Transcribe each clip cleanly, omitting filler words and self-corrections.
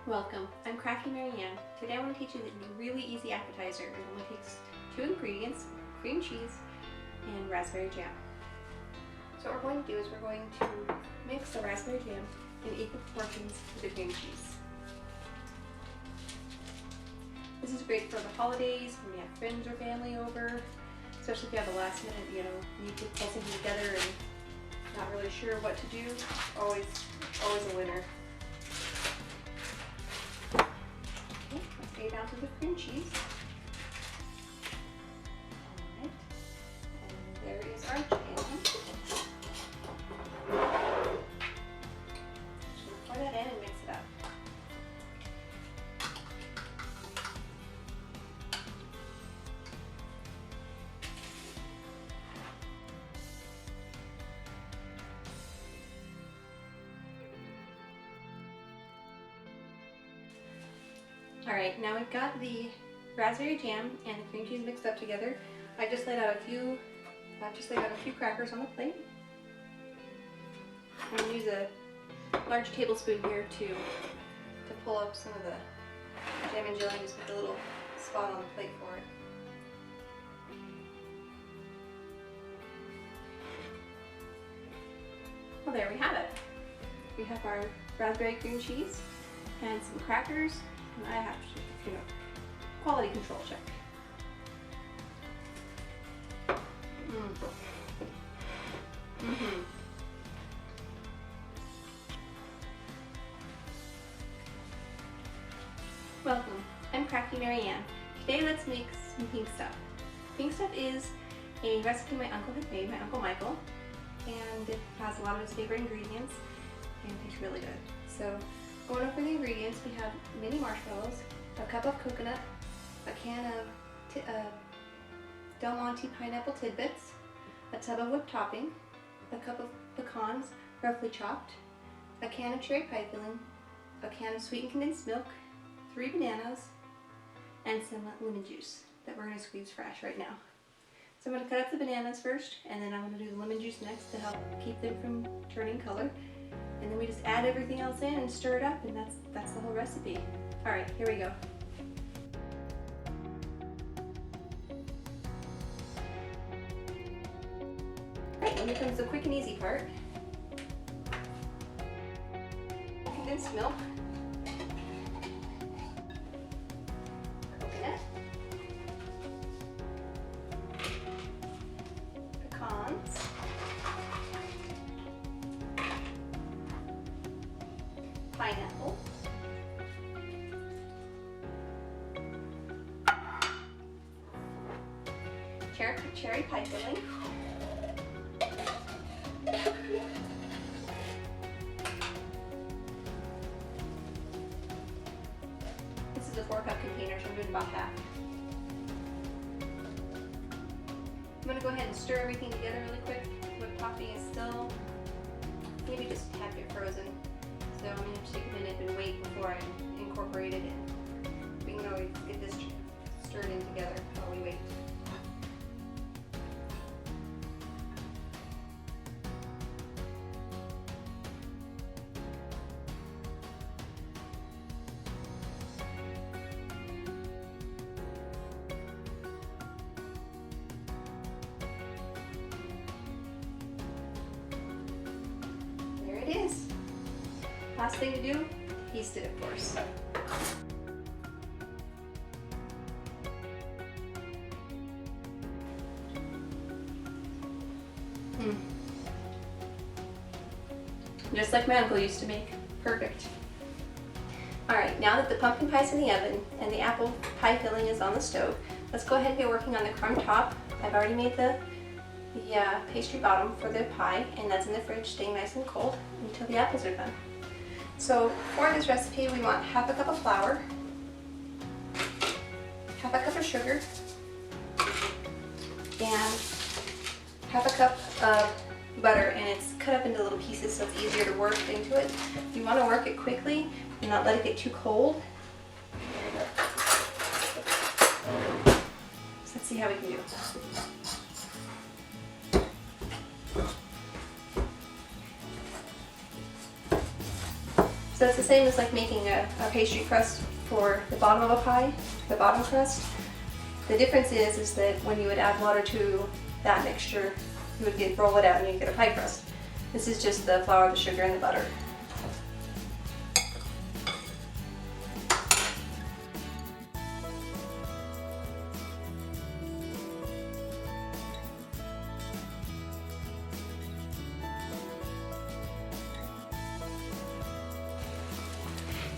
Welcome, I'm Crafty Maryanne. Today I want to teach you the really easy appetizer. It only takes 2 ingredients, cream cheese and raspberry jam. So what we're going to do is we're going to mix the raspberry jam in equal portions with the cream cheese. This is great for the holidays, when you have friends or family over, especially if you have a last minute, need to pull something together and not really sure what to do. Always a winner. 8 ounces of cream cheese. Alright, and there is our jam. Just pour that in and mix it up. Alright, now we've got the raspberry jam and the cream cheese mixed up together. I've just laid out a few crackers on the plate. I'm going to use a large tablespoon here to pull up some of the jam and jelly and just put a little spot on the plate for it. Well, there we have it. We have our raspberry cream cheese and some crackers. I have to, quality control check. Welcome, I'm Crafty Maryanne. Today let's make some pink stuff. Pink stuff is a recipe my uncle had made, my Uncle Michael, and it has a lot of his favorite ingredients and it tastes really good. So, going over the ingredients, we have mini marshmallows, a cup of coconut, a can of Tbl Pineapple Tidbits, a tub of whipped topping, a cup of pecans roughly chopped, a can of cherry pie filling, a can of sweetened condensed milk, 3 bananas, and some lemon juice that we're going to squeeze fresh right now. So I'm going to cut up the bananas first, and then I'm going to do the lemon juice next to help keep them from turning color. And then we just add everything else in and stir it up, and that's the whole recipe. Alright, here we go. Alright, well, here comes the quick and easy part. Condensed milk. Coconut. Pecans. Pineapple, cherry pie filling, this is a 4-cup container, so I'm doing about half. I'm going to go ahead and stir everything together really quick. Whipped topping is still maybe just half it frozen. So I'm going to take a minute and wait before I incorporate it in. We can always get this stirred in together while we wait. There it is. Last thing to do, yeast it, of course. Just like my uncle used to make. Perfect. Alright, now that the pumpkin pie's in the oven and the apple pie filling is on the stove, let's go ahead and get working on the crumb top. I've already made the pastry bottom for the pie, and that's in the fridge staying nice and cold until the apples are done. So for this recipe, we want half a cup of flour, half a cup of sugar, and half a cup of butter, and it's cut up into little pieces so it's easier to work into it. You want to work it quickly and not let it get too cold. So let's see how we can do it. So it's the same as like making a pastry crust for the bottom of a pie, the bottom crust. The difference is that when you would add water to that mixture, you would roll it out and you'd get a pie crust. This is just the flour, the sugar, and the butter.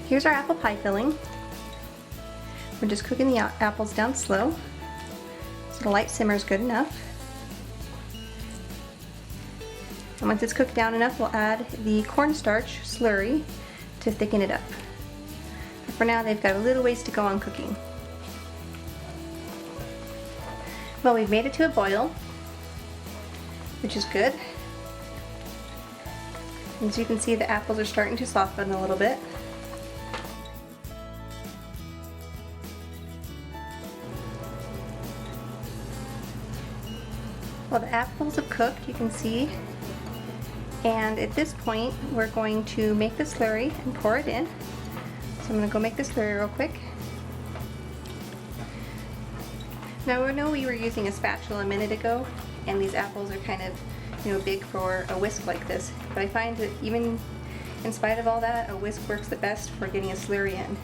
Here's our apple pie filling. We're just cooking the apples down slow, so the light simmer is good enough. And once it's cooked down enough, we'll add the cornstarch slurry to thicken it up. But for now, they've got a little ways to go on cooking. Well, we've made it to a boil, which is good. As you can see, the apples are starting to soften a little bit. Well, the apples have cooked, you can see, and at this point we're going to make the slurry and pour it in. So I'm going to go make the slurry real quick. Now I know we were using a spatula a minute ago, and these apples are kind of, big for a whisk like this, but I find that even in spite of all that, a whisk works the best for getting a slurry in.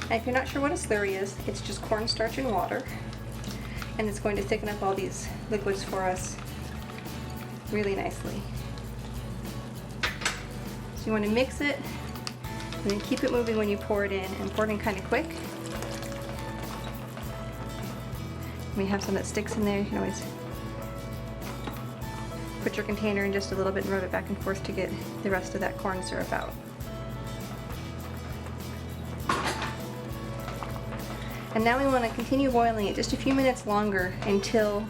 And if you're not sure what a slurry is, it's just cornstarch and water. And it's going to thicken up all these liquids for us really nicely. So you want to mix it and then keep it moving when you pour it in, and pour it in kind of quick. When you have some that sticks in there, you can always put your container in just a little bit and rub it back and forth to get the rest of that corn syrup out. And now we want to continue boiling it just a few minutes longer until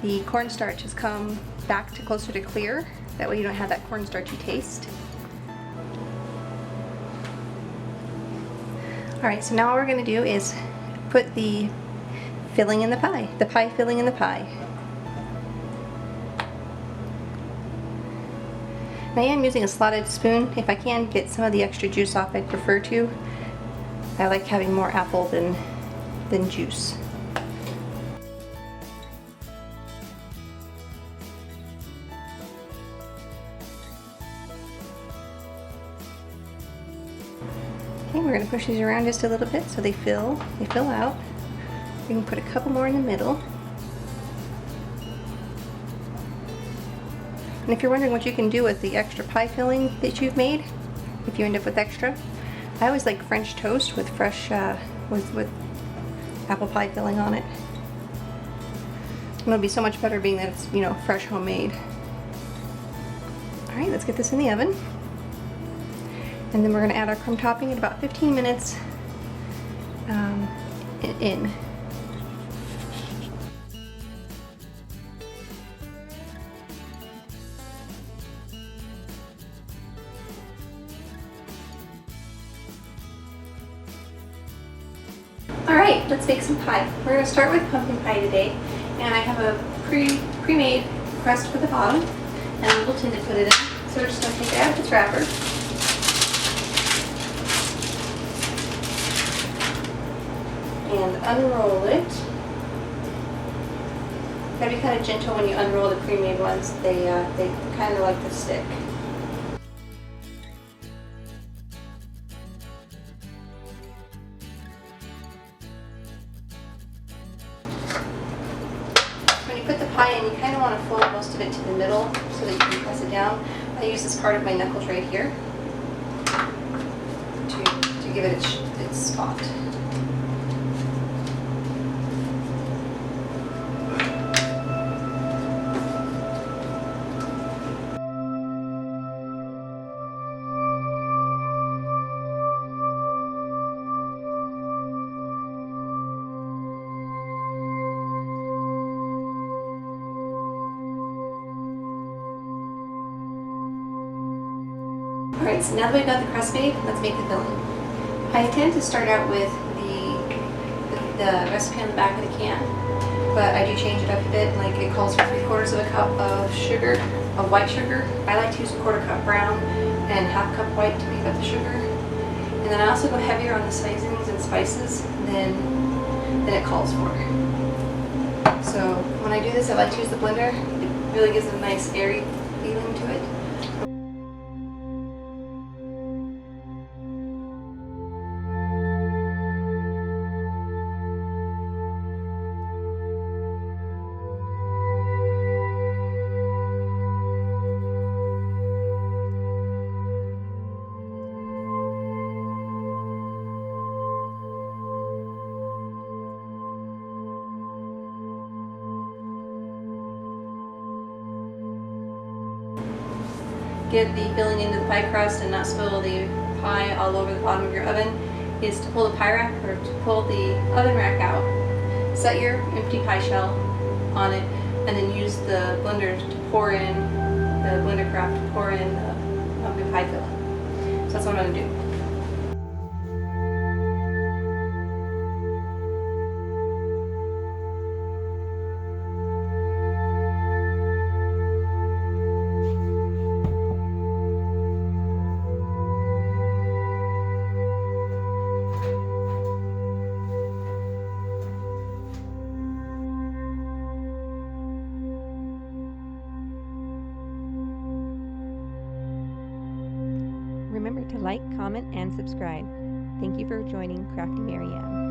the cornstarch has come back to closer to clear. That way you don't have that cornstarchy taste. Alright, so now what we're going to do is put the filling in the pie filling in the pie. And I am using a slotted spoon. If I can get some of the extra juice off, I'd prefer to. I like having more apple than juice. Okay, we're going to push these around just a little bit so they fill out. We can put a couple more in the middle. And if you're wondering what you can do with the extra pie filling that you've made, if you end up with extra, I always like French toast with fresh, with apple pie filling on it. It'll be so much better being that it's, fresh homemade. Alright, let's get this in the oven. And then we're going to add our crumb topping in about 15 minutes in. Alright, let's make some pie. We're going to start with pumpkin pie today, and I have a pre-made crust for the bottom and a little tin to put it in. So we're just going to take it out of its wrapper. And unroll it. You gotta be kind of gentle when you unroll the pre-made ones. They kind of like to stick. When you put the pie in, you kind of want to fold most of it to the middle so that you can press it down. I use this part of my knuckles right here to give it its spot. Alright, so now that we've got the crust made, let's make the filling. I tend to start out with the recipe on the back of the can, but I do change it up a bit. Like, it calls for 3/4 of a cup of sugar, of white sugar. I like to use a 1/4 cup brown, and half cup white to beef up the sugar. And then I also go heavier on the seasonings and spices than it calls for. So when I do this, I like to use the blender. It really gives a nice airy feeling to it. Get the filling into the pie crust and not spill the pie all over the bottom of your oven is to pull the pie rack or to pull the oven rack out. Set your empty pie shell on it and then use the blender to pour in, the blender craft to pour in the pumpkin pie filling. So that's what I'm going to do. Remember to like, comment, and subscribe. Thank you for joining Crafty Maryanne.